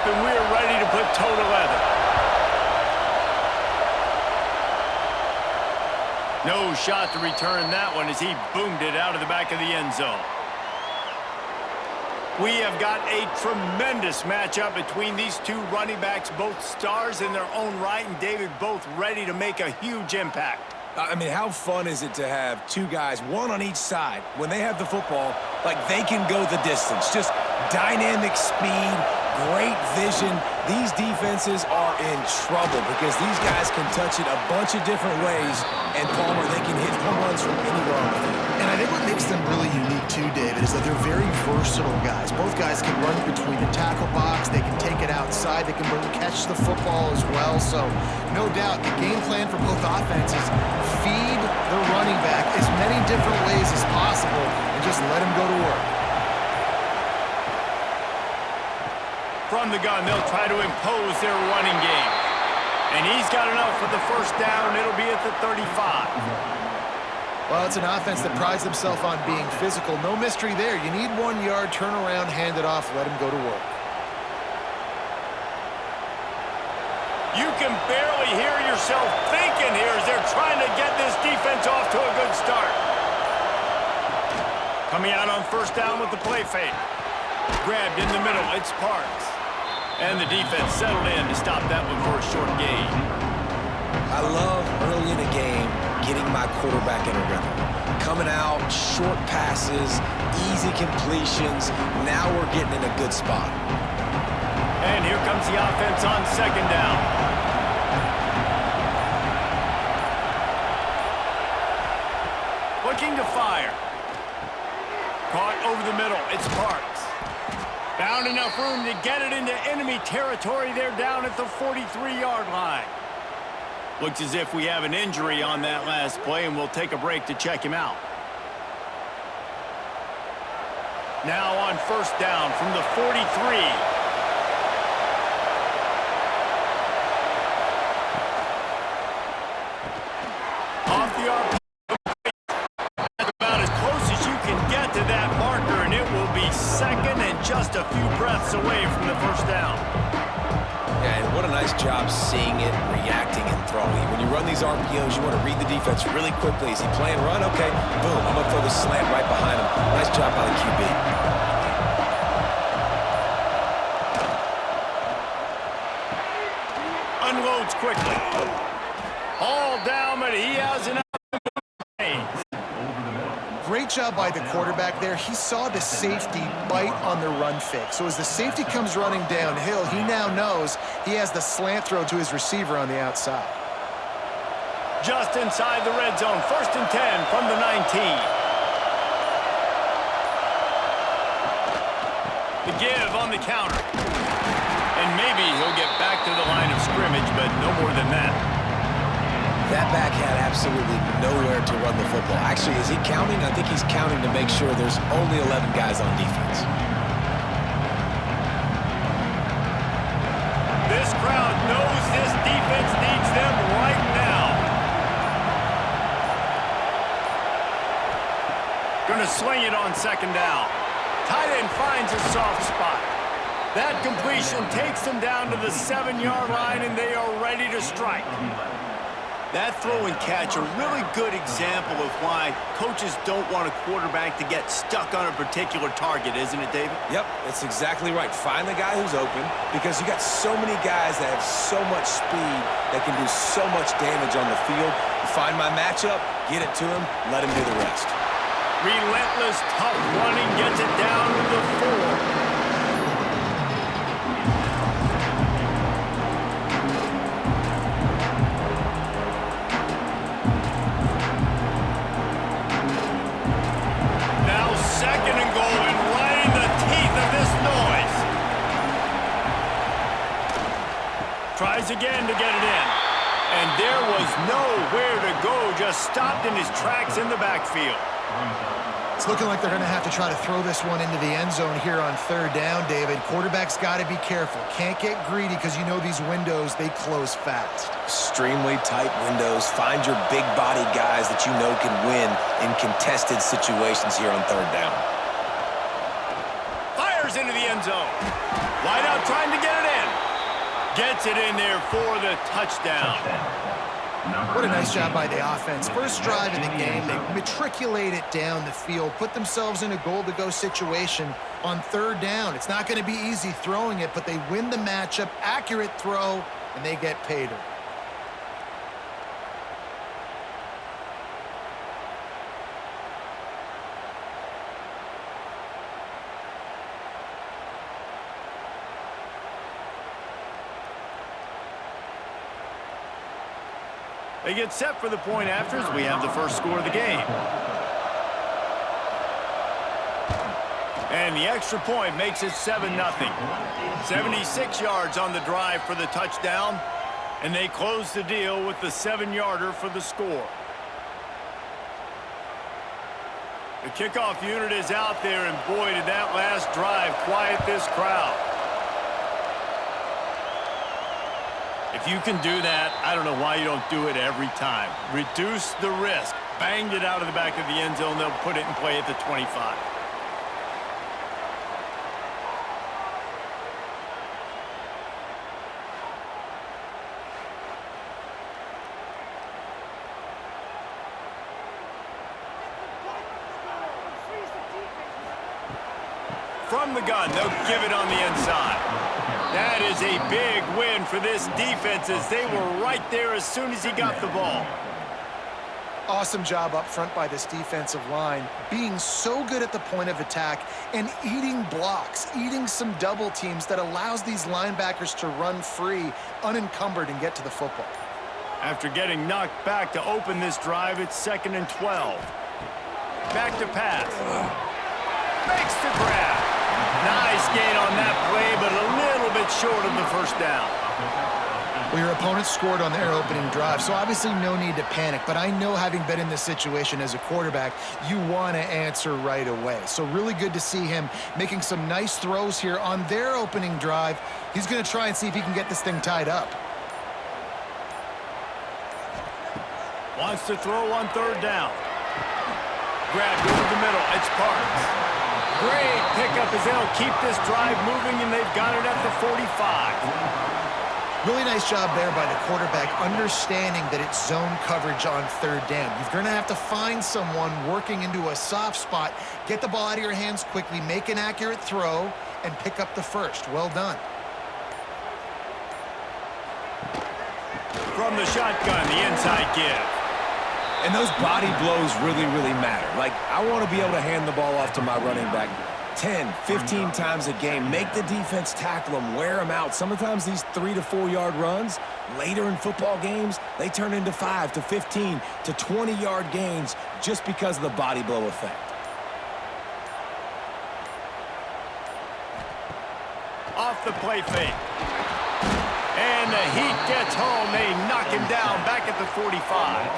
and we're ready to put toe to leather. No shot to return that one as he boomed it out of the back of the end zone. We have got a tremendous matchup between these two running backs, both stars in their own right, and David, both ready to make a huge impact. I mean, how fun is it to have two guys, one on each side, when they have the football, like they can go the distance. Just dynamic speed, great vision. These defenses are in trouble because these guys can touch it a bunch of different ways, and Palmer, they can hit home runs from anywhere on the field. And I think what makes them really unique too, David, is that they're very versatile guys. Both guys can run between the tackle box, they can take it outside, they can catch the football as well. So, no doubt, the game plan for both offenses, feed the running back as many different ways as possible and just let him go to work. From the gun, they'll try to impose their running game. And he's got enough for the first down. It'll be at the 35. Well, it's an offense that prides themselves on being physical. No mystery there. You need 1 yard, turn around, hand it off, let him go to work. You can barely hear yourself thinking here as they're trying to get this defense off to a good start. Coming out on first down with the play fake. Grabbed in the middle, it's Parks. And the defense settled in to stop that one for a short gain. I love early in a game getting my quarterback in a rhythm. Coming out, short passes, easy completions. Now we're getting in a good spot. And here comes the offense on second down. Looking to fire. Caught over the middle, it's Parks. Found enough room to get it into enemy territory. They're down at the 43-yard line. Looks as if we have an injury on that last play, and we'll take a break to check him out. Now on first down from the 43. Off the RP. That's about as close as you can get to that marker, and it will be second and just a few breaths away from the first down. Yeah, and what a nice job seeing it, reacting, and throwing. When you run these RPOs, you want to read the defense really quickly. Is he playing run? Okay, boom, I'm going to throw the slant right behind him. Nice job by the QB. Unloads quickly. All down, but he has enough. Great job by the quarterback there. He saw the safety bite on the run fake. So as the safety comes running downhill, he now knows he has the slant throw to his receiver on the outside. Just inside the red zone, 1st and 10 from the 19. The give on the counter. And maybe he'll get back to the line of scrimmage, but no more than that. That back had absolutely nowhere to run the football. Actually, is he counting? I think he's counting to make sure there's only 11 guys on defense. This crowd knows this defense needs them right now. Gonna swing it on second down. Tight end finds a soft spot. That completion takes them down to the 7-yard line, and they are ready to strike. That throw and catch, a really good example of why coaches don't want a quarterback to get stuck on a particular target, isn't it, David? Yep, that's exactly right. Find the guy who's open because you got so many guys that have so much speed that can do so much damage on the field. Find my matchup, get it to him, let him do the rest. Relentless, tough running gets it down to the 4. Second and goal, and right in the teeth of this noise. Tries again to get it in. And there was nowhere to go, just stopped in his tracks in the backfield. It's looking like they're going to have to try to throw this one into the end zone here on third down, David. Quarterback's got to be careful. Can't get greedy because you know these windows, they close fast. Extremely tight windows. Find your big body guys that you know can win in contested situations here on third down. Fires fires into the end zone. Wide out trying to get it in. Gets it in there for the touchdown. What a nice job by the offense. First drive in the game, they matriculate it down the field, put themselves in a goal-to-go situation on third down. It's not going to be easy throwing it, but they win the matchup, accurate throw, and they get paid. They get set for the point after as we have the first score of the game. And the extra point makes it 7-0. 76 yards on the drive for the touchdown. And they close the deal with the 7-yarder for the score. The kickoff unit is out there, and boy, did that last drive quiet this crowd. If you can do that, I don't know why you don't do it every time. Reduce the risk. Banged it out of the back of the end zone. They'll put it in play at the 25. From the gun, they'll give it on the inside. That is a big win for this defense as they were right there as soon as he got the ball. Awesome job up front by this defensive line, being so good at the point of attack and eating blocks, eating some double teams that allows these linebackers to run free, unencumbered, and get to the football. After getting knocked back to open this drive, it's 2nd and 12. Back to pass. Makes the grab. Nice gain on that play, but a little bit short of the first down. Well, your opponent scored on their opening drive, so obviously no need to panic. But I know, having been in this situation as a quarterback, you want to answer right away. So really good to see him making some nice throws here on their opening drive. He's going to try and see if he can get this thing tied up. Wants to throw on third down. Grabbed over the middle. It's Parks. Great pickup as they'll keep this drive moving, and they've got it at the 45. Really nice job there by the quarterback, understanding that it's zone coverage on third down. You're going to have to find someone working into a soft spot, get the ball out of your hands quickly, make an accurate throw, and pick up the first. Well done. From the shotgun, the inside give. And those body blows really, really matter. Like, I want to be able to hand the ball off to my running back 10, 15 times a game. Make the defense tackle them, wear them out. Sometimes these 3 to 4 yard runs, later in football games, they turn into 5 to 15 to 20 yard gains just because of the body blow effect. Off the play fake. And the heat gets home. They knock him down back at the 45.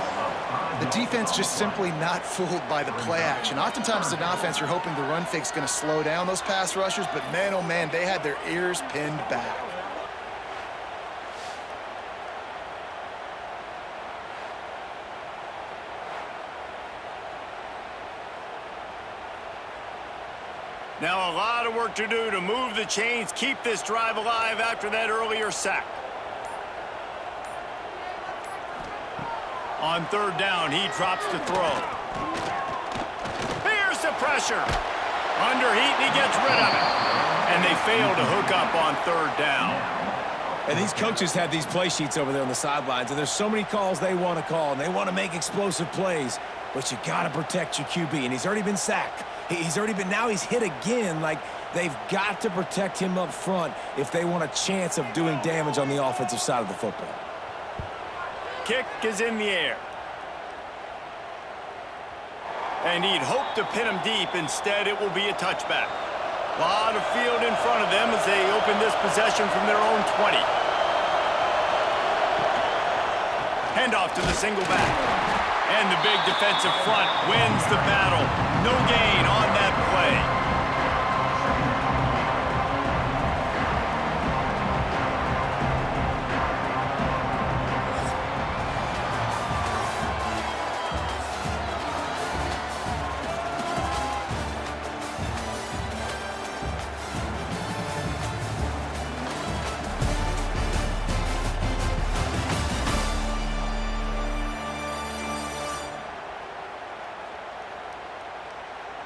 The defense just simply not fooled by the play action. Oftentimes as an offense, you're hoping the run fake's going to slow down those pass rushers, but man, oh man, they had their ears pinned back. Now a lot of work to do to move the chains, keep this drive alive after that earlier sack. On third down, he drops to throw. Here's the pressure. Under heat, and he gets rid of it. And they fail to hook up on third down. And these coaches have these play sheets over there on the sidelines, and there's so many calls they want to call, and they want to make explosive plays. But you got to protect your QB, and he's already been sacked. Now he's hit again. Like, they've got to protect him up front if they want a chance of doing damage on the offensive side of the football. Kick is in the air. And he'd hope to pin him deep. Instead, it will be a touchback. A lot of field in front of them as they open this possession from their own 20. Handoff to the single back. And the big defensive front wins the battle. No gain on that play.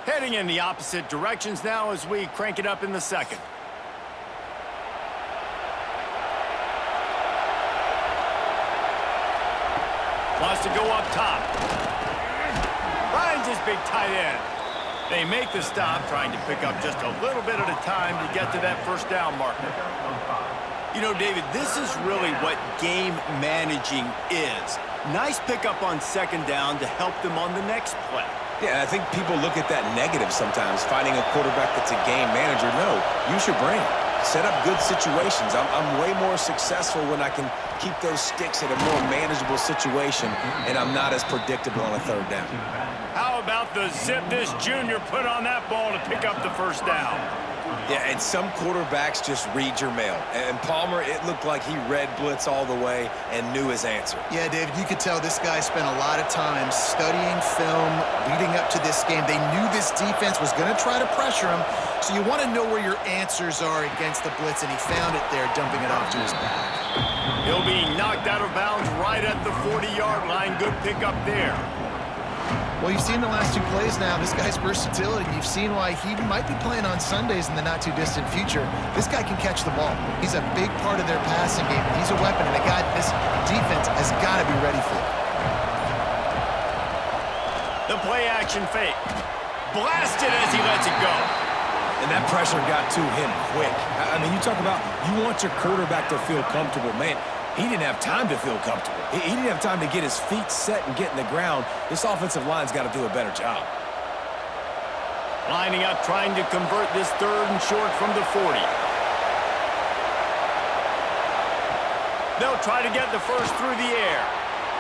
Heading in the opposite directions now as we crank it up in the second. Wants to go up top. Finds his big tight end. They make the stop, trying to pick up just a little bit at a time to get to that first down marker. You know, David, this is really what game managing is. Nice pickup on second down to help them on the next play. Yeah, I think people look at that negative sometimes, finding a quarterback that's a game manager. No, use your brain. Set up good situations. I'm way more successful when I can keep those sticks at a more manageable situation, and I'm not as predictable on a third down. How about the zip this junior put on that ball to pick up the first down? Yeah, and some quarterbacks just read your mail. And Palmer, it looked like he read blitz all the way and knew his answer. Yeah, David, you could tell this guy spent a lot of time studying film leading up to this game. They knew this defense was going to try to pressure him, so you want to know where your answers are against the blitz, and he found it there, dumping it off to his back. He'll be knocked out of bounds right at the 40-yard line. Good pickup there. Well, you've seen the last two plays now. This guy's versatility. You've seen why he might be playing on Sundays in the not-too-distant future. This guy can catch the ball. He's a big part of their passing game. He's a weapon, and a guy this defense has got to be ready for. The play-action fake. Blasted as he lets it go. And that pressure got to him quick. I mean, you talk about you want your quarterback to feel comfortable. Man, he didn't have time to feel comfortable. He didn't have time to get his feet set and get in the ground. This offensive line's got to do a better job. Lining up, trying to convert this third and short from the 40. They'll try to get the first through the air.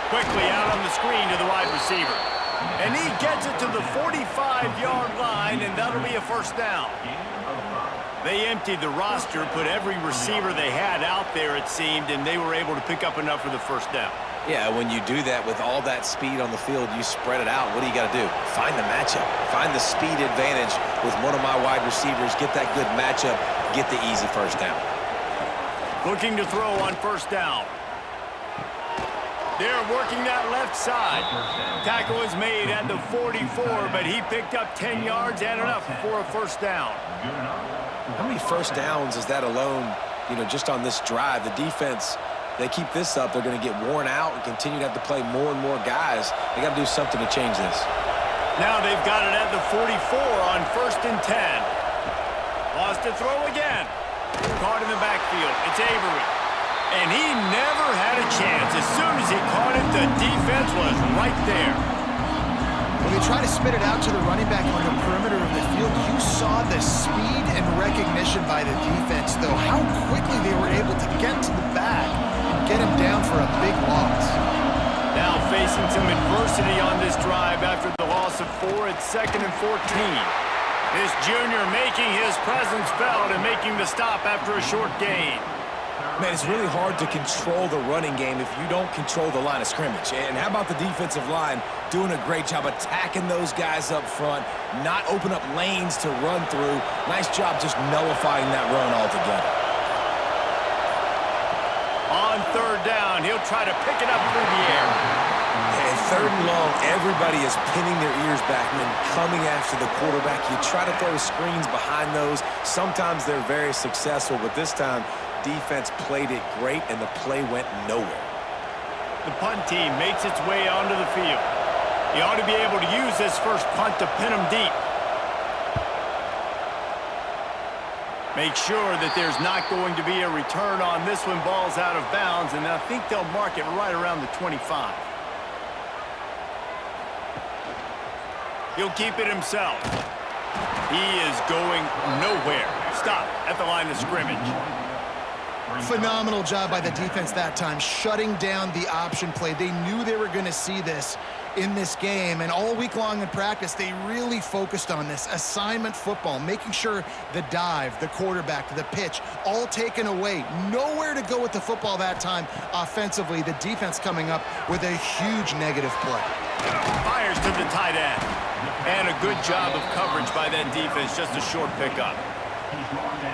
Quickly out on the screen to the wide receiver. And he gets it to the 45-yard line, and that'll be a first down. They emptied the roster, put every receiver they had out there, it seemed, and they were able to pick up enough for the first down. Yeah, when you do that with all that speed on the field, you spread it out. What do you got to do? Find the matchup. Find the speed advantage with one of my wide receivers. Get that good matchup. Get the easy first down. Looking to throw on first down. They're working that left side. Tackle is made at the 44, but he picked up 10 yards and enough for a first down. How many first downs is that alone, just on this drive? The defense, they keep this up, they're going to get worn out and continue to have to play more and more guys. They got to do something to change this. Now they've got it at the 44 on first and 10. Wants to throw again. Caught in the backfield. It's Avery. And he never had a chance. As soon as he caught it, the defense was right there. When they try to spit it out to the running back on the perimeter of the field, you saw the speed and recognition by the defense, though, how quickly they were able to get to the back and get him down for a big loss. Now facing some adversity on this drive after the loss of 4 at 2nd and 14. This junior making his presence felt and making the stop after a short gain. Man, it's really hard to control the running game if you don't control the line of scrimmage. And how about the defensive line doing a great job attacking those guys up front, not open up lanes to run through. Nice job just nullifying that run altogether. On third down, he'll try to pick it up through the air. And third and long, everybody is pinning their ears back and then coming after the quarterback. You try to throw screens behind those. Sometimes they're very successful, but this time, defense played it great, and the play went nowhere. The punt team makes its way onto the field. He ought to be able to use this first punt to pin him deep. Make sure that there's not going to be a return on this one. Ball's out of bounds, and I think they'll mark it right around the 25. He'll keep it himself. He is going nowhere. Stop at the line of scrimmage. Phenomenal job by the defense that time, shutting down the option play. They knew they were going to see this in this game, and all week long in practice, they really focused on this assignment football, making sure the dive, the quarterback, the pitch, all taken away. Nowhere to go with the football that time offensively. The defense coming up with a huge negative play. Fires to the tight end. And a good job of coverage by that defense, just a short pickup.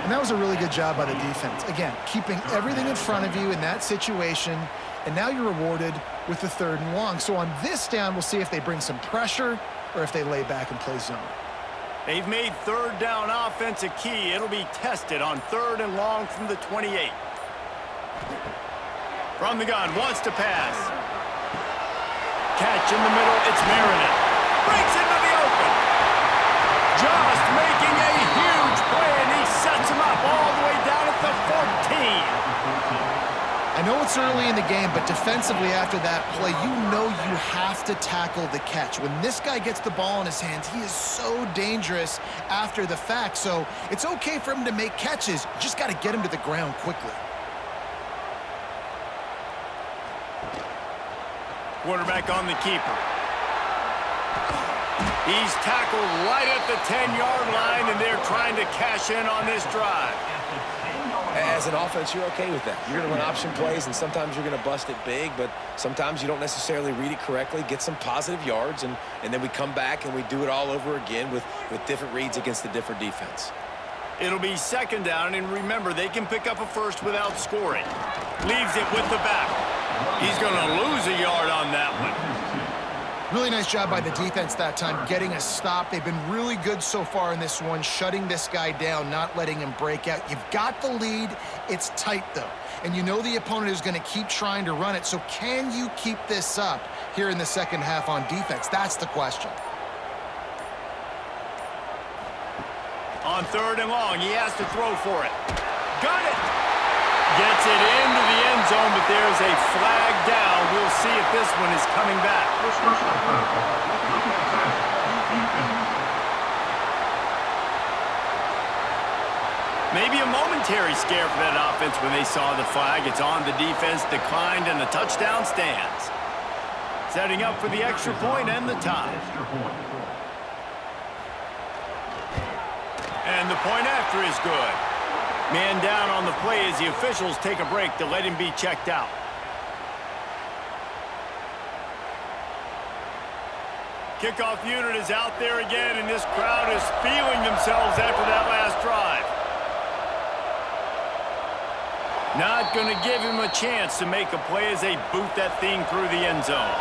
And that was a really good job by the defense. Again, keeping everything in front of you in that situation, and now you're rewarded with the third and long. So on this down, we'll see if they bring some pressure or if they lay back and play zone. They've made third down offense a key. It'll be tested on 3rd and long from the 28. From the gun, wants to pass. Catch in the middle, it's Marinette. Breaks into the open. Just making a huge play, and he sets him up all the way down at the 14. I know it's early in the game, but defensively after that play, you know you have to tackle the catch. When this guy gets the ball in his hands, he is so dangerous after the fact. So it's okay for him to make catches. You just got to get him to the ground quickly. Quarterback on the keeper. He's tackled right at the 10-yard line, and they're trying to cash in on this drive. As an offense, you're okay with that. You're going to run option plays, and sometimes you're going to bust it big, but sometimes you don't necessarily read it correctly, get some positive yards, and then we come back and we do it all over again with different reads against the different defense. It'll be 2nd down, and remember, they can pick up a first without scoring. Leaves it with the back. He's going to lose a yard on that one. Really nice job by the defense that time, getting a stop. They've been really good so far in this one, shutting this guy down, not letting him break out. You've got the lead. It's tight, though. And you know the opponent is going to keep trying to run it. So can you keep this up here in the second half on defense? That's the question. On 3rd and long, he has to throw for it. Got it! Gets it into the end zone, but there's a flag down. We'll see if this one is coming back. Maybe a momentary scare for that offense when they saw the flag. It's on, the defense declined, and the touchdown stands. Setting up for the extra point and the tie. And the point after is good. Man down on the play as the officials take a break to let him be checked out. Kickoff unit is out there again, and this crowd is feeling themselves after that last drive. Not going to give him a chance to make a play as they boot that thing through the end zone.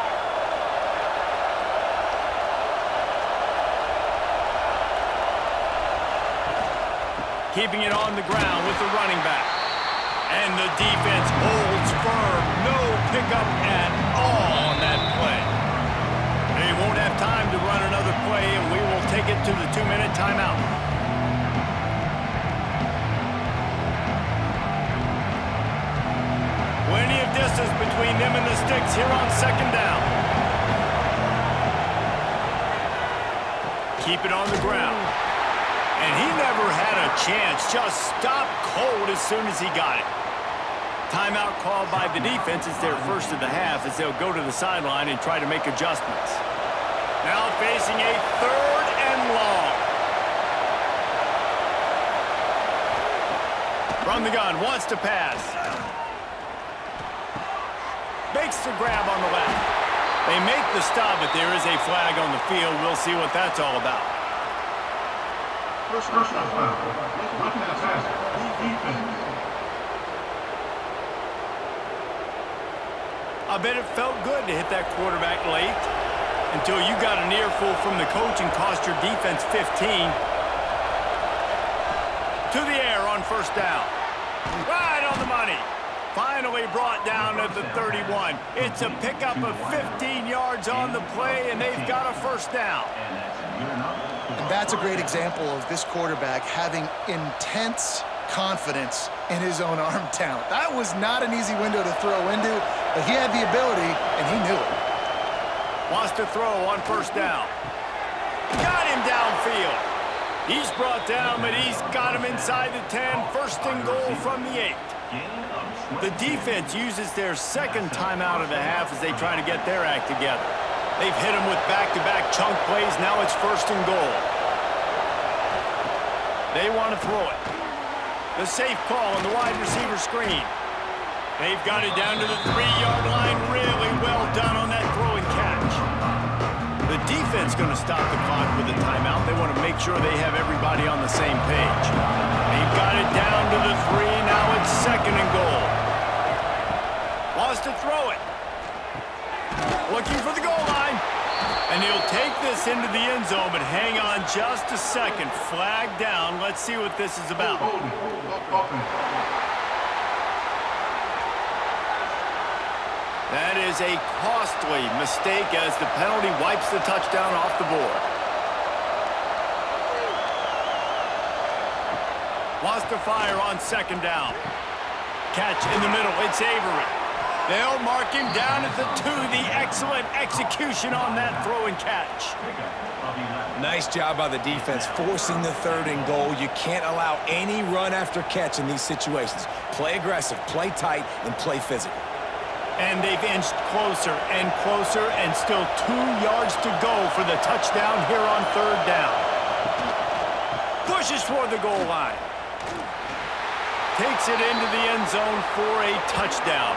Keeping it on the ground with the running back. And the defense holds firm. No pickup at all on that play. They won't have time to run another play, and we will take it to the 2-minute timeout. Plenty of distance between them and the sticks here on 2nd down. Keep it on the ground. And he never had a chance, just stopped cold as soon as he got it. Timeout called by the defense. It's their first of the half as they'll go to the sideline and try to make adjustments. Now facing a 3rd and long. From the gun, wants to pass. Makes the grab on the left. They make the stop, but there is a flag on the field. We'll see what that's all about. I bet it felt good to hit that quarterback late until you got an earful from the coach and cost your defense 15. To the air on 1st down. Right on the money. Finally brought down at the 31. It's a pickup of 15 yards on the play, and they've got a 1st down. And that's a great example of this quarterback having intense confidence in his own arm talent. That was not an easy window to throw into, but he had the ability, and he knew it. Wants to throw on 1st down. Got him downfield. He's brought down, but he's got him inside the 10. 1st and goal from the 8. The defense uses their 2nd timeout of the half as they try to get their act together. They've hit him with back-to-back chunk plays. Now it's 1st and goal. They want to throw it. The safe call on the wide receiver screen. They've got it down to the 3-yard line. Really well done on that throw and catch. The defense going to stop the clock with a timeout. They want to make sure they have everybody on the same page. They've got it down to the 3. Now it's 2nd and goal. Wants to throw it. Looking for the goal line. And he'll take this into the end zone, but hang on just a second. Flag down. Let's see what this is about. That is a costly mistake as the penalty wipes the touchdown off the board. Wants to fire on second down. Catch in the middle. It's Avery. They'll mark him down at the 2. The excellent execution on that throw and catch. Nice job by the defense forcing the 3rd and goal. You can't allow any run after catch in these situations. Play aggressive, play tight, and play physical. And they've inched closer and closer, and still 2 yards to go for the touchdown here on 3rd down. Pushes for the goal line. Takes it into the end zone for a touchdown.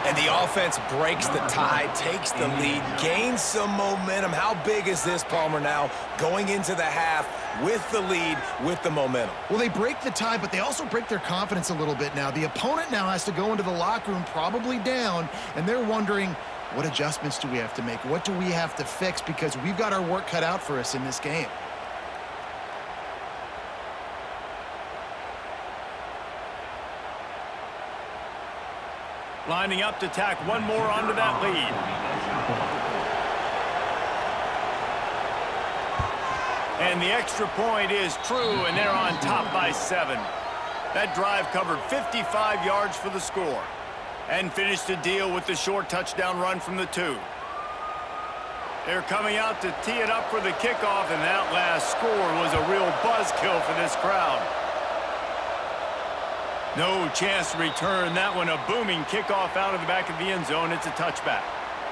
And the offense breaks the tie, takes the lead, gains some momentum. How big is this, Palmer, now going into the half with the lead, with the momentum? Well, they break the tie, but they also break their confidence a little bit now. The opponent now has to go into the locker room probably down, and they're wondering, what adjustments do we have to make? What do we have to fix? Because we've got our work cut out for us in this game. Lining up to tack one more onto that lead. And the extra point is true, and they're on top by 7. That drive covered 55 yards for the score and finished the deal with the short touchdown run from the 2. They're coming out to tee it up for the kickoff, and that last score was a real buzzkill for this crowd. No chance to return that one. A booming kickoff out of the back of the end zone. It's a touchback.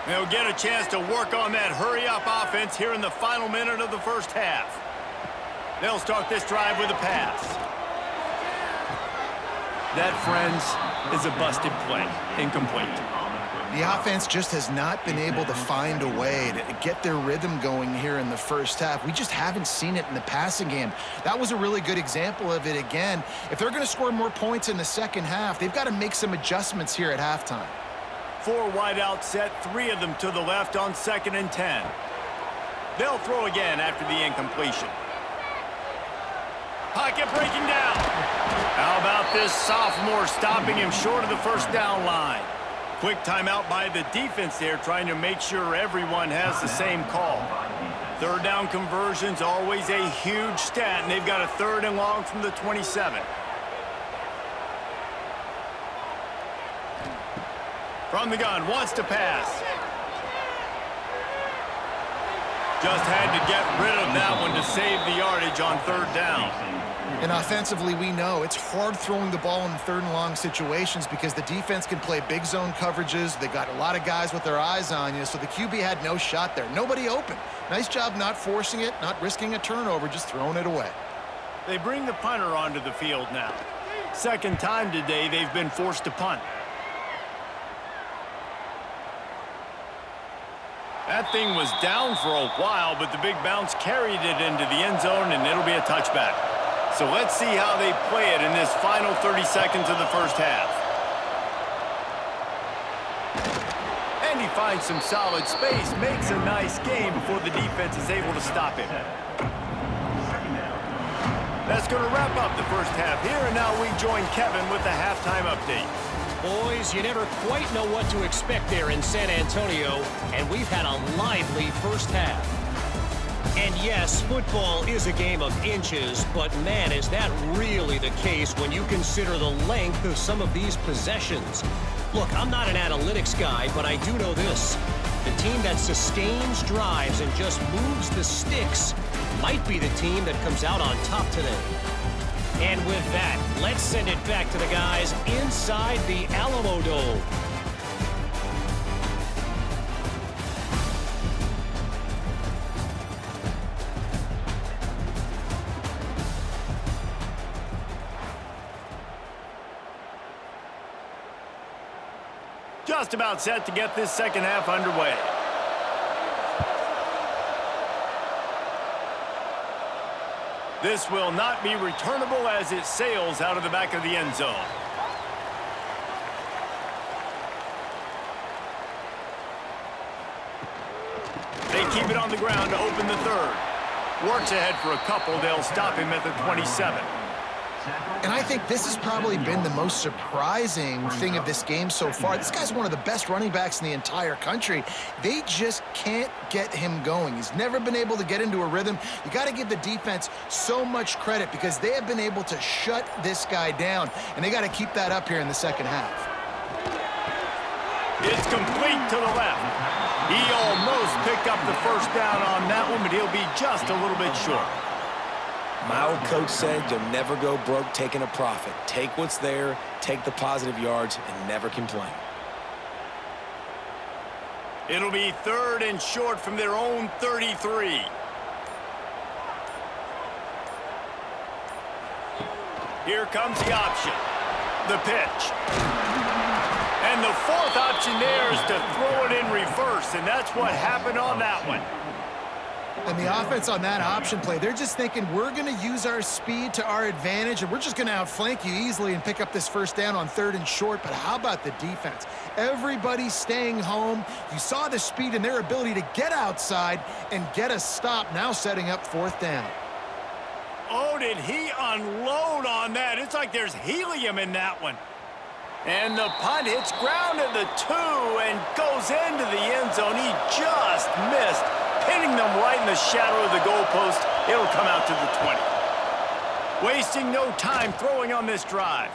They'll get a chance to work on that hurry-up offense here in the final minute of the first half. They'll start this drive with a pass. That, friends, is a busted play. Incomplete. The offense just has not been able to find a way to get their rhythm going here in the first half. We just haven't seen it in the passing game. That was a really good example of it again. If they're going to score more points in the second half, they've got to make some adjustments here at halftime. 4 wide out set, 3 of them to the left on 2nd and 10. They'll throw again after the incompletion. Pocket breaking down. How about this sophomore stopping him short of the first down line? Quick timeout by the defense there, trying to make sure everyone has the same call. 3rd down conversion's always a huge stat, and they've got a 3rd and long from the 27. From the gun, wants to pass. Just had to get rid of that one to save the yardage on 3rd down. And offensively, we know it's hard throwing the ball in 3rd and long situations because the defense can play big zone coverages. They got a lot of guys with their eyes on you, so the QB had no shot there. Nobody open. Nice job not forcing it, not risking a turnover, just throwing it away. They bring the punter onto the field now. 2nd time today they've been forced to punt. That thing was down for a while, but the big bounce carried it into the end zone, and it'll be a touchback. So let's see how they play it in this final 30 seconds of the first half. And he finds some solid space, makes a nice game before the defense is able to stop him. That's going to wrap up the first half here, and now we join Kevin with the halftime update. Boys, you never quite know what to expect there in San Antonio, and we've had a lively first half. And yes, football is a game of inches, but man, is that really the case when you consider the length of some of these possessions. Look, I'm not an analytics guy, but I do know this. The team that sustains drives and just moves the sticks might be the team that comes out on top today. And with that, let's send it back to the guys inside the Alamo Dome. Just about set to get this second half underway. This will not be returnable as it sails out of the back of the end zone. keep it on the ground to open the third. Works ahead for a couple. They'll stop him at the 27. And I think this has probably been the most surprising thing of this game so far. This guy's one of the best running backs in the entire country. They just can't get him going. He's never been able to get into a rhythm. You got to give the defense so much credit because they have been able to shut this guy down, and they got to keep that up here in the second half. It's complete to the left. He almost picked up the first down on that one, but he'll be just a little bit short. My old coach said you'll never go broke taking a profit. Take what's there, take the positive yards, and never complain. It'll be 3rd and short from their own 33. Here comes the option. The pitch. And the 4th option there is to throw it in reverse, and that's what happened on that one. And the offense on that option play, they're just thinking we're going to use our speed to our advantage, and we're just going to outflank you easily and pick up this first down on 3rd and short. But how about the defense? Everybody's staying home. You saw the speed and their ability to get outside and get a stop, now setting up 4th down. Oh, did he unload on that? It's like there's helium in that one. And the punt hits ground at the 2 and goes into the end zone. He just missed, hitting them right in the shadow of the goalpost. It'll come out to the 20. Wasting no time throwing on this drive.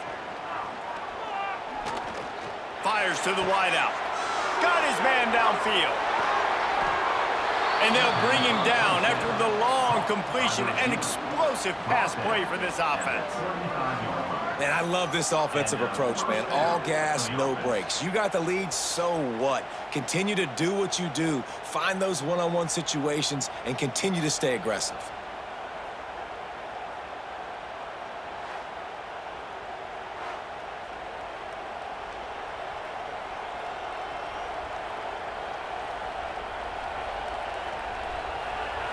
Fires to the wideout. Got his man downfield. And they'll bring him down after the long completion. An explosive pass play for this offense. Man, I love this offensive approach, man. All gas, no brakes. You got the lead, so what? Continue to do what you do. Find those one-on-one situations and continue to stay aggressive.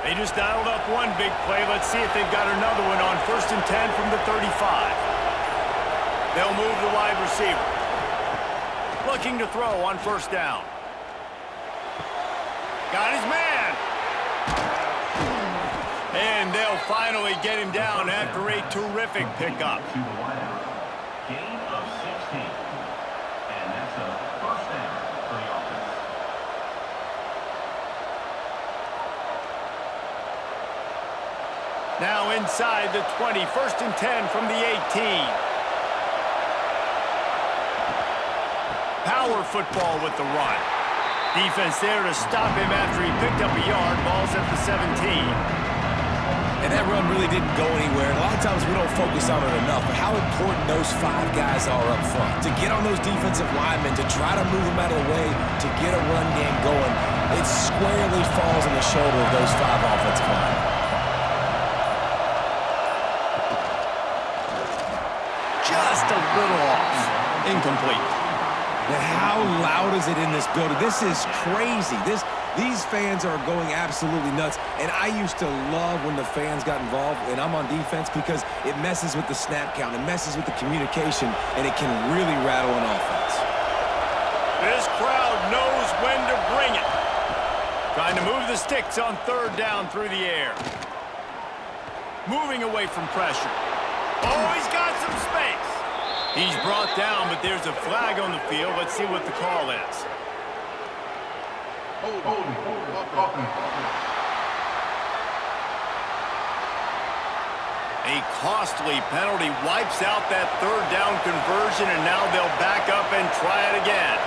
They just dialed up one big play. Let's see if they've got another one on 1st and 10 from the 35. They'll move the wide receiver. Looking to throw on 1st down. Got his man. And they'll finally get him down after a terrific pickup. Gain of 16. And that's a 1st down for the offense. Now inside the 20. 1st and 10 from the 18. Power football with the run. Defense there to stop him after he picked up a yard. Ball's at the 17. And that run really didn't go anywhere. And a lot of times we don't focus on it enough, but how important those 5 guys are up front. To get on those defensive linemen, to try to move them out of the way, to get a run game going, it squarely falls on the shoulder of those 5 offensive linemen. Just a little off. Incomplete. And how loud is it in this building? This is crazy. These fans are going absolutely nuts. And I used to love when the fans got involved, and I'm on defense, because it messes with the snap count. It messes with the communication, and it can really rattle an offense. This crowd knows when to bring it. Trying to move the sticks on 3rd down through the air. Moving away from pressure. Oh, he's got some space. He's brought down, but there's a flag on the field. Let's see what the call is. A costly penalty wipes out that 3rd down conversion, and now they'll back up and try it again.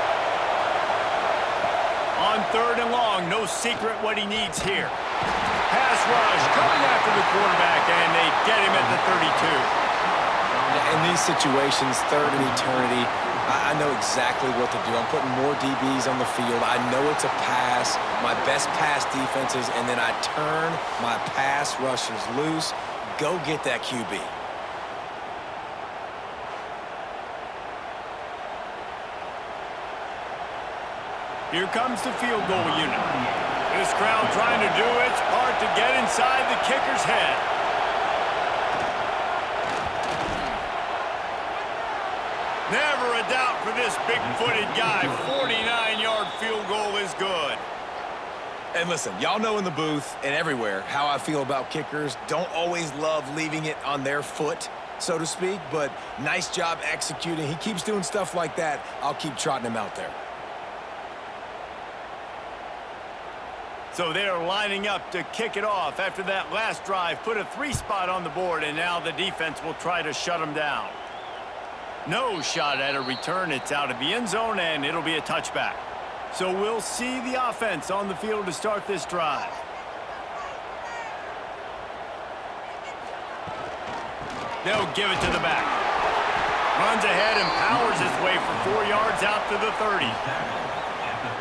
On 3rd and long, no secret what he needs here. Pass rush coming after the quarterback, and they get him at the 32. In these situations, 3rd and eternity, I know exactly what to do. I'm putting more DBs on the field. I know it's a pass, my best pass defenses, and then I turn my pass rushers loose. Go get that QB. Here comes the field goal unit. This crowd trying to do its part to get inside the kicker's head. Never a doubt for this big-footed guy. 49-yard field goal is good. And listen, y'all know in the booth and everywhere how I feel about kickers. Don't always love leaving it on their foot, so to speak, but nice job executing. He keeps doing stuff like that. I'll keep trotting him out there. So they're lining up to kick it off after that last drive. Put a 3 spot on the board, and now the defense will try to shut them down. No shot at a return. It's out of the end zone, and it'll be a touchback. So we'll see the offense on the field to start this drive. They'll give it to the back. Runs ahead and powers his way for 4 yards out to the 30.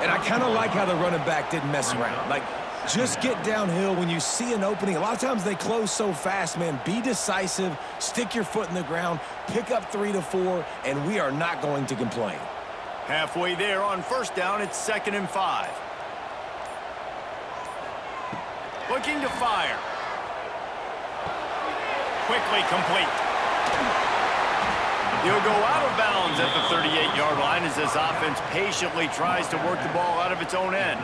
And I kind of like how the running back didn't mess around. Like, just get downhill when you see an opening. A lot of times they close so fast, man. Be decisive, stick your foot in the ground, pick up 3 to 4, and we are not going to complain. Halfway there on first down, it's 2nd and 5. Looking to fire. Quickly complete. He'll go out of bounds at the 38-yard line as this offense patiently tries to work the ball out of its own end.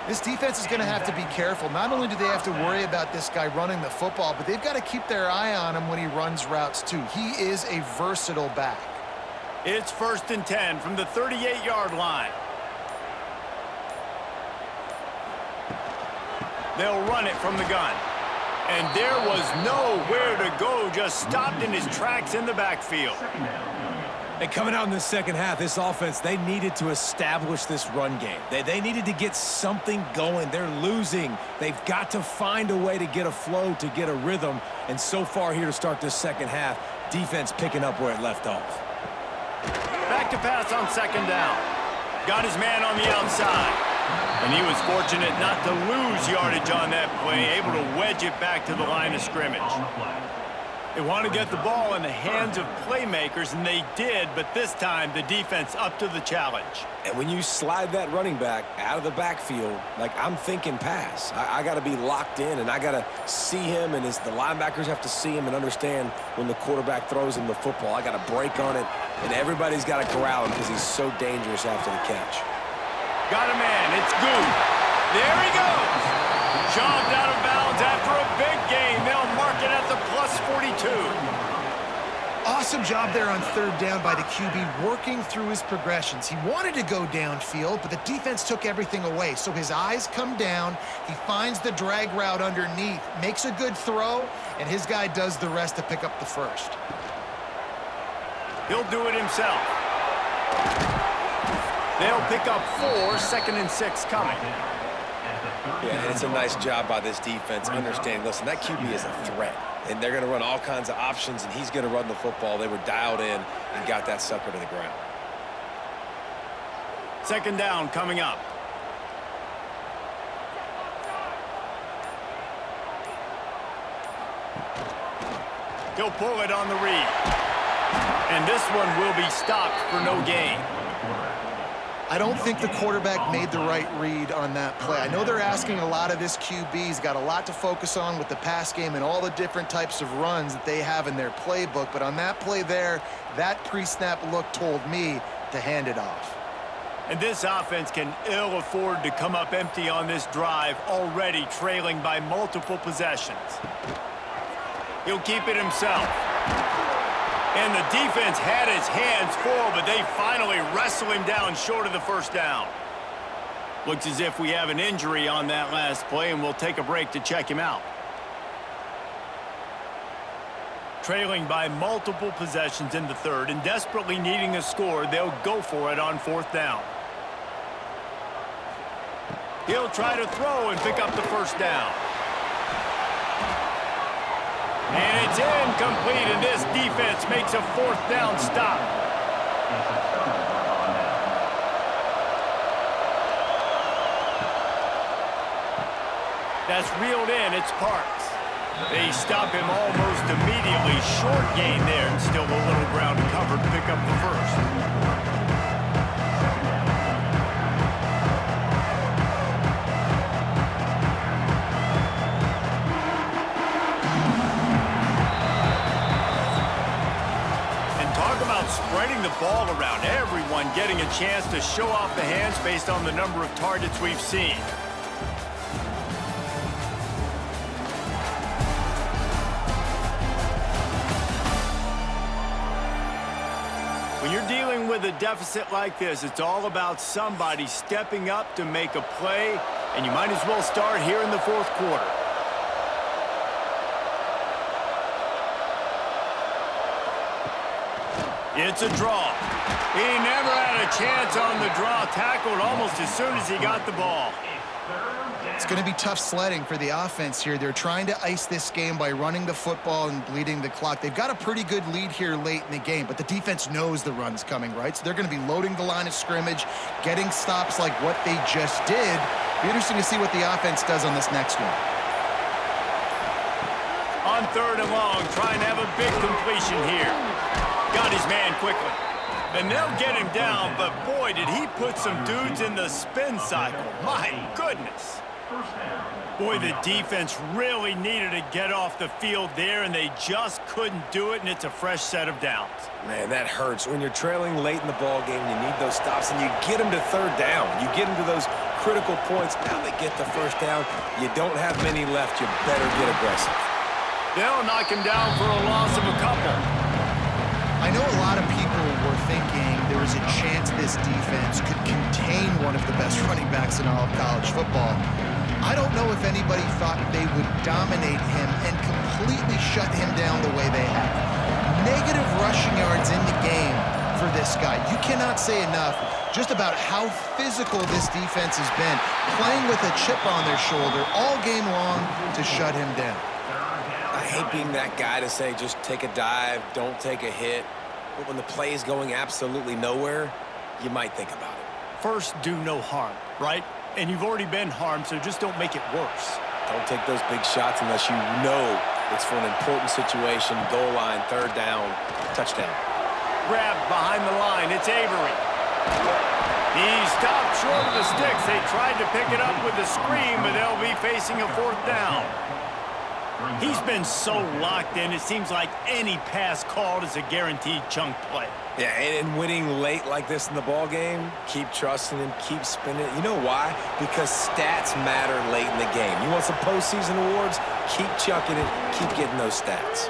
This defense is going to have to be careful. Not only do they have to worry about this guy running the football, but they've got to keep their eye on him when he runs routes too. He is a versatile back. It's 1st and 10 from the 38-yard line. They'll run it from the gun. And there was nowhere to go, just stopped in his tracks in the backfield. And coming out in the second half, this offense, they needed to establish this run game. They needed to get something going. They're losing. They've got to find a way to get a flow, to get a rhythm. And so far here to start this second half, defense picking up where it left off. Back to pass on 2nd down. Got his man on the outside. And he was fortunate not to lose yardage on that play, able to wedge it back to the line of scrimmage. They want to get the ball in the hands of playmakers, and they did, but this time the defense up to the challenge. And when you slide that running back out of the backfield, like I'm thinking pass. I got to be locked in, and I got to see him, and as the linebackers have to see him and understand when the quarterback throws him the football. I got to break on it, and everybody's got to corral him because he's so dangerous after the catch. Got a man. It's good. There he goes. Shoved out of bounds after a big gain. They'll mark it at the +42. Awesome job there on 3rd down by the QB, working through his progressions. He wanted to go downfield, but the defense took everything away. So his eyes come down. He finds the drag route underneath, makes a good throw, and his guy does the rest to pick up the first. He'll do it himself. They'll pick up 4, 2nd and 6 coming. Yeah, and it's a nice job by this defense. Understand, listen, that QB is a threat. And they're going to run all kinds of options, and he's going to run the football. They were dialed in and got that sucker to the ground. 2nd down coming up. He'll pull it on the read. And this one will be stopped for no gain. I don't think the quarterback made the right read on that play. I know they're asking a lot of this QB. He's got a lot to focus on with the pass game and all the different types of runs that they have in their playbook. But on that play there, that pre-snap look told me to hand it off. And this offense can ill afford to come up empty on this drive, already trailing by multiple possessions. He'll keep it himself. And the defense had his hands full, but they finally wrestle him down short of the 1st down. Looks as if we have an injury on that last play, and we'll take a break to check him out. Trailing by multiple possessions in the 3rd and desperately needing a score, they'll go for it on 4th down. He'll try to throw and pick up the 1st down. And it's incomplete, and this defense makes a 4th down stop. That's reeled in. It's Parks. They stop him almost immediately. Short gain there, and still a little ground to cover to pick up the 1st. Spreading the ball around, everyone getting a chance to show off the hands based on the number of targets we've seen. dealing with a deficit like this, it's all about somebody stepping up to make a play, and you might as well start here in the fourth quarter. It's a draw. He never had a chance on the draw, tackled almost as soon as he got the ball. It's going to be tough sledding for the offense here. They're trying to ice this game by running the football and bleeding the clock. They've got a pretty good lead here late in the game, but the defense knows the run's coming, right? So they're going to be loading the line of scrimmage, getting stops like what they just did. Be interesting to see what the offense does on this next one. On 3rd and long, trying to have a big completion here. Got his man quickly. And they'll get him down, but boy, did he put some dudes in the spin cycle. My goodness. Boy, the defense really needed to get off the field there, and they just couldn't do it, and it's a fresh set of downs. Man, that hurts. When you're trailing late in the ball game, you need those stops, and you get them to 3rd down. You get them to those critical points. Now they get the 1st down. You don't have many left. You better get aggressive. They'll knock him down for a loss of a couple. I know a lot of people were thinking there was a chance this defense could contain one of the best running backs in all of college football. I don't know if anybody thought they would dominate him and completely shut him down the way they have. Negative rushing yards in the game for this guy. You cannot say enough just about how physical this defense has been, playing with a chip on their shoulder all game long to shut him down. I hate being that guy to say just take a dive, don't take a hit. But when the play is going absolutely nowhere, you might think about it. First, do no harm, right? And you've already been harmed, so just don't make it worse. Don't take those big shots unless you know it's for an important situation, goal line, 3rd down, touchdown. Grab behind the line, it's Avery. He stopped short of the sticks. They tried to pick it up with a screen, but they'll be facing a 4th down. He's been so locked in, it seems like any pass called is a guaranteed chunk play. Yeah, and winning late like this in the ball game, keep trusting him, keep spinning it. You know why? Because stats matter late in the game. You want some postseason awards? Keep chucking it, keep getting those stats.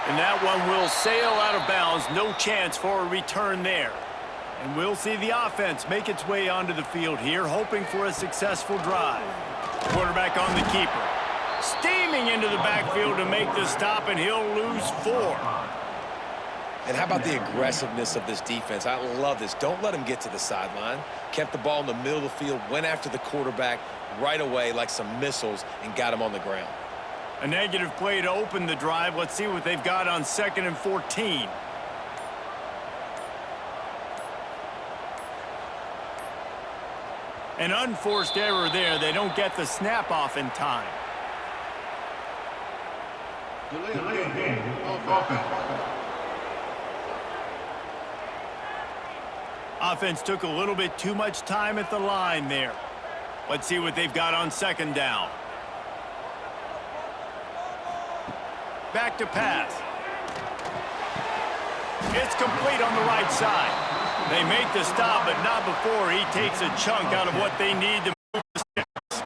And that one will sail out of bounds. No chance for a return there. And we'll see the offense make its way onto the field here, hoping for a successful drive. Quarterback on the keeper. Steaming into the backfield to make the stop, and he'll lose 4. And how about the aggressiveness of this defense? I love this. Don't let them get to the sideline. Kept the ball in the middle of the field, went after the quarterback right away like some missiles, and got him on the ground. A negative play to open the drive. Let's see what they've got on 2nd and 14. An unforced error there. They don't get the snap off in time. Delay game. Offense. Offense took a little bit too much time at the line there. Let's see what they've got on 2nd down. Back to pass. It's complete on the right side. They make the stop, but not before he takes a chunk out of what they need to move the sticks.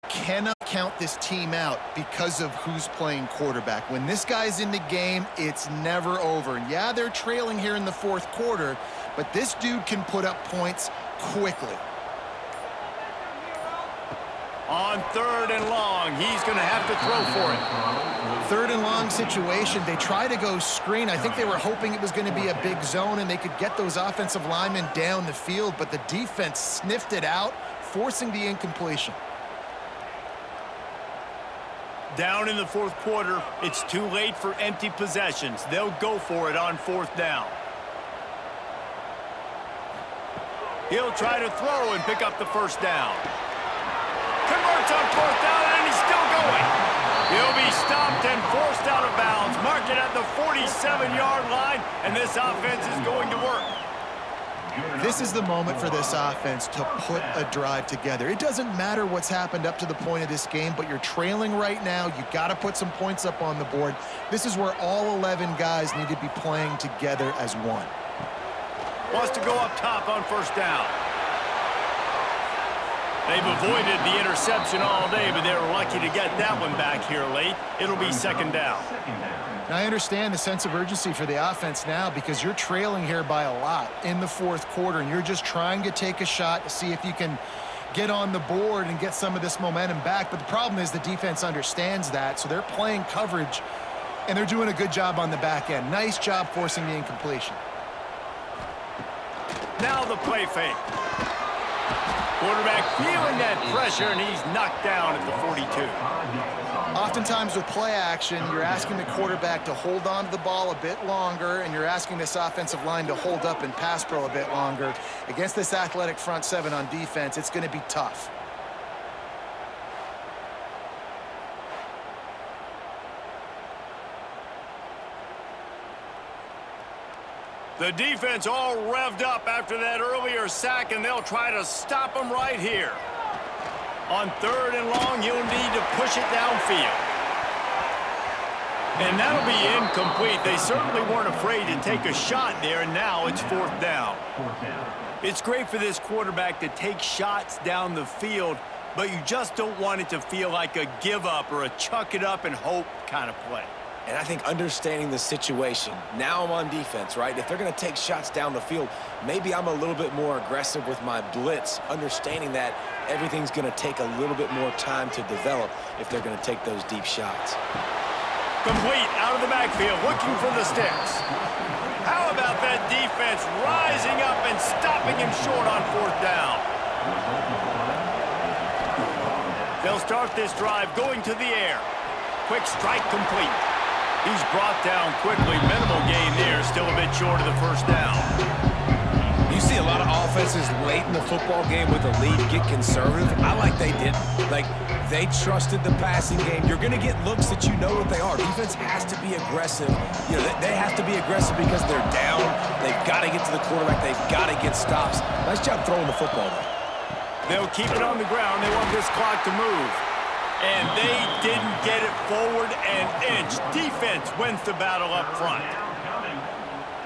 Cannot count this team out because of who's playing quarterback. When this guy's in the game, it's never over. And yeah, they're trailing here in the 4th quarter, but this dude can put up points quickly. On 3rd and long, he's going to have to throw for it. 3rd and long situation. They try to go screen. I think they were hoping it was going to be a big zone and they could get those offensive linemen down the field, but the defense sniffed it out, forcing the incompletion. Down in the 4th quarter, it's too late for empty possessions. They'll go for it on 4th down. He'll try to throw and pick up the 1st down. Converts on 4th down, and he's still going. He'll be stopped and forced out of bounds. Mark it at the 47-yard line, and this offense is going to work. This is the moment for this offense to put a drive together. It doesn't matter what's happened up to the point of this game, but you're trailing right now. You got to put some points up on the board. This is where all 11 guys need to be playing together as one. Wants to go up top on 1st down. They've avoided the interception all day, but they're lucky to get that one back here late. It'll be second down. Now, I understand the sense of urgency for the offense now because you're trailing here by a lot in the fourth quarter, and you're just trying to take a shot to see if you can get on the board and get some of this momentum back. But the problem is the defense understands that, so they're playing coverage, and they're doing a good job on the back end. Nice job forcing the incompletion. Now the play fake. Quarterback feeling that pressure, and he's knocked down at the 42. Oftentimes with play action, you're asking the quarterback to hold on to the ball a bit longer, and you're asking this offensive line to hold up and pass pro a bit longer. Against this athletic front seven on defense, it's going to be tough. The defense all revved up after that earlier sack, and they'll try to stop them right here. On third and long, you'll need to push it downfield. And that'll be incomplete. They certainly weren't afraid to take a shot there, and now it's fourth down. It's great for this quarterback to take shots down the field, but you just don't want it to feel like a give up or a chuck it up and hope kind of play. And I think understanding the situation, now I'm on defense, right? If they're going to take shots down the field, maybe I'm a little bit more aggressive with my blitz, understanding that everything's going to take a little bit more time to develop if they're going to take those deep shots. Complete out of the backfield, looking for the sticks. How about that defense rising up and stopping him short on fourth down? They'll start this drive going to the air. Quick strike complete. He's brought down quickly. Minimal gain there, still a bit short of the first down. You see a lot of offenses late in the football game with a lead get conservative. I like they did. Like, they trusted the passing game. You're going to get looks that you know what they are. Defense has to be aggressive. You know, they have to be aggressive because they're down. They've got to get to the quarterback. They've got to get stops. Nice job throwing the football, though. They'll keep it on the ground. They want this clock to move. And they didn't get it forward an inch. Defense wins the battle up front.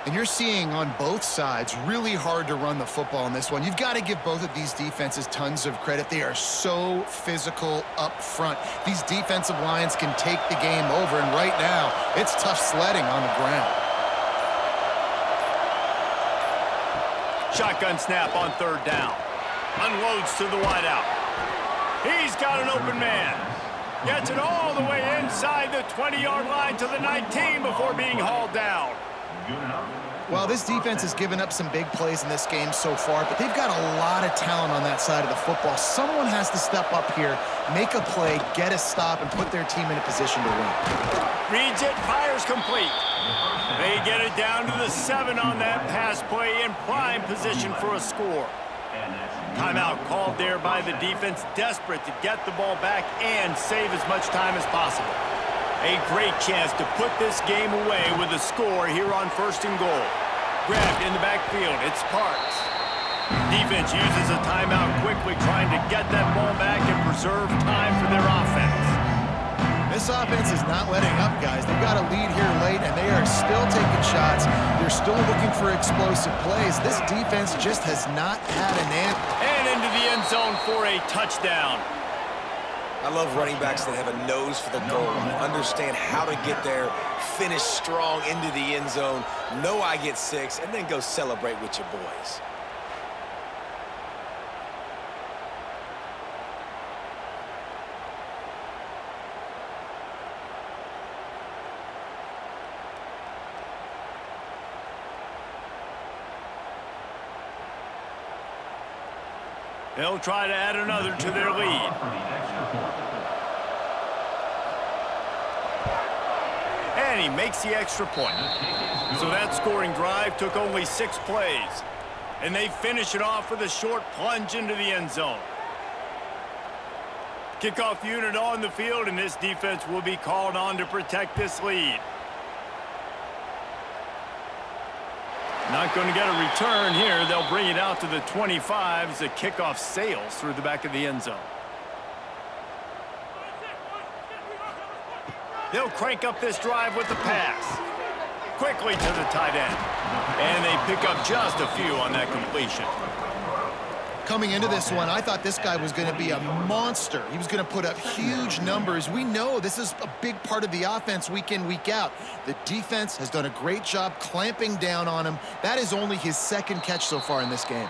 And you're seeing on both sides really hard to run the football in this one. You've got to give both of these defenses tons of credit. They are so physical up front. These defensive lines can take the game over, and right now, it's tough sledding on the ground. Shotgun snap on third down. Unloads to the wideout. He's got an open man. Gets it all the way inside the 20-yard line to the 19 before being hauled down. Well, this defense has given up some big plays in this game so far, but they've got a lot of talent on that side of the football. Someone has to step up here, make a play, get a stop, and put their team in a position to win. Reads it, fires complete. They get it down to the 7 on that pass play in prime position for a score. Timeout called there by the defense, desperate to get the ball back and save as much time as possible. A great chance to put this game away with a score here on first and goal. Grabbed in the backfield, it's Parks. Defense uses a timeout quickly, trying to get that ball back and preserve time for their offense. This offense is not letting up, guys. They've got a lead here late, and they are still taking shots. They're still looking for explosive plays. This defense just has not had an answer. And into the end zone for a touchdown. I love running backs that have a nose for the goal, understand how to get there, finish strong into the end zone, know I get 6, and then go celebrate with your boys. They'll try to add another to their lead. And he makes the extra point. So that scoring drive took only 6 plays. And they finish it off with a short plunge into the end zone. Kickoff unit on the field, and this defense will be called on to protect this lead. Not going to get a return here. They'll bring it out to the 25 as the kickoff sails through the back of the end zone. They'll crank up this drive with the pass. Quickly to the tight end. And they pick up just a few on that completion. Coming into this one, I thought this guy was going to be a monster. He was going to put up huge numbers. We know this is a big part of the offense week in, week out. The defense has done a great job clamping down on him. That is only his second catch so far in this game.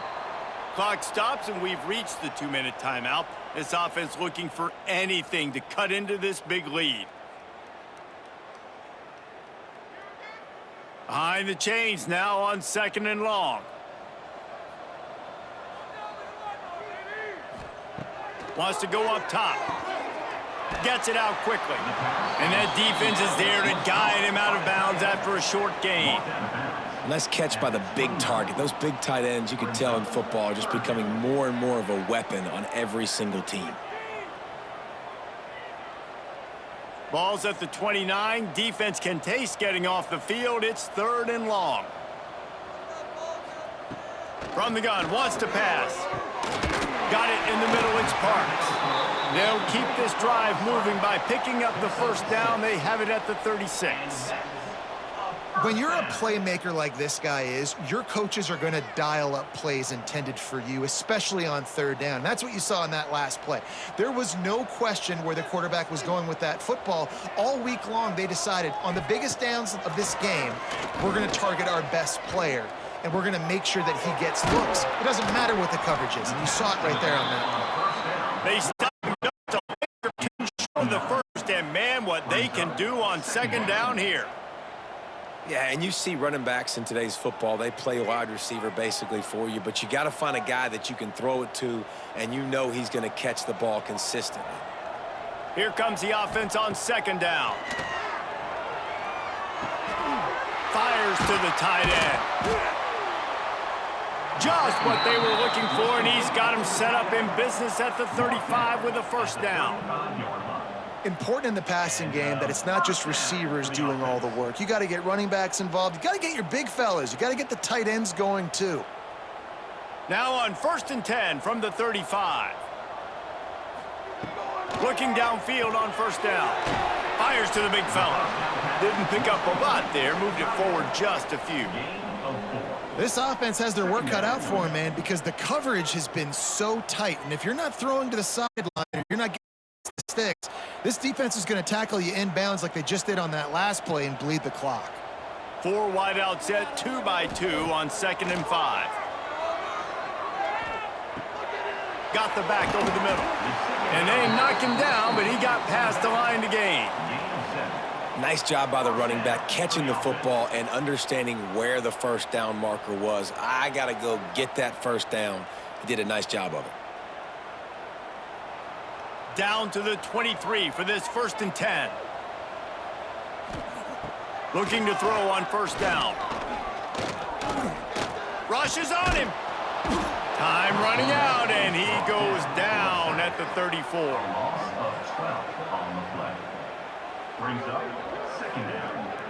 Clock stops, and we've reached the 2-minute timeout. This offense looking for anything to cut into this big lead. Behind the chains now on 2nd and long. Wants to go up top. Gets it out quickly. And that defense is there to guide him out of bounds after a short gain. Nice catch by the big target. Those big tight ends, you can tell in football, are just becoming more and more of a weapon on every single team. Ball's at the 29. Defense can taste getting off the field. It's 3rd and long. From the gun, wants to pass. Got it in the middle, it's Parks. They'll keep this drive moving by picking up the first down. They have it at the 36. When you're a playmaker like this guy is, your coaches are going to dial up plays intended for you, especially on 3rd down. That's what you saw in that last play. There was no question where the quarterback was going with that football. All week long, they decided on the biggest downs of this game, we're going to target our best player, and we're going to make sure that he gets looks. It doesn't matter what the coverage is, and you saw it right there on that one. They stopped to show the first, and man, what they can do on 2nd down here. Yeah, and you see running backs in today's football, they play wide receiver basically for you, but you got to find a guy that you can throw it to, and you know he's going to catch the ball consistently. Here comes the offense on 2nd down. Fires to the tight end. Just what they were looking for, and he's got him set up in business at the 35 with a first down. Important in the passing game that it's not just receivers doing all the work. You got to get running backs involved. You got to get your big fellas. You got to get the tight ends going too. Now on 1st and 10 from the 35. Looking downfield on 1st down. Fires to the big fella. Didn't pick up a lot there. Moved it forward just a few. This offense has their work cut out for them, man, because the coverage has been so tight. And if you're not throwing to the sideline, or you're not getting the sticks, this defense is going to tackle you inbounds like they just did on that last play and bleed the clock. 4 wide out set, 2 by 2 on 2nd and 5. Got the back over the middle. And they knocked him down, but he got past the line to gain. Nice job by the running back, catching the football and understanding where the first down marker was. I got to go get that first down. He did a nice job of it. Down to the 23 for this 1st and 10. Looking to throw on 1st down. Rushes on him. Time running out, and he goes down at the 34. Loss of 12 on the play. Brings up 2nd down.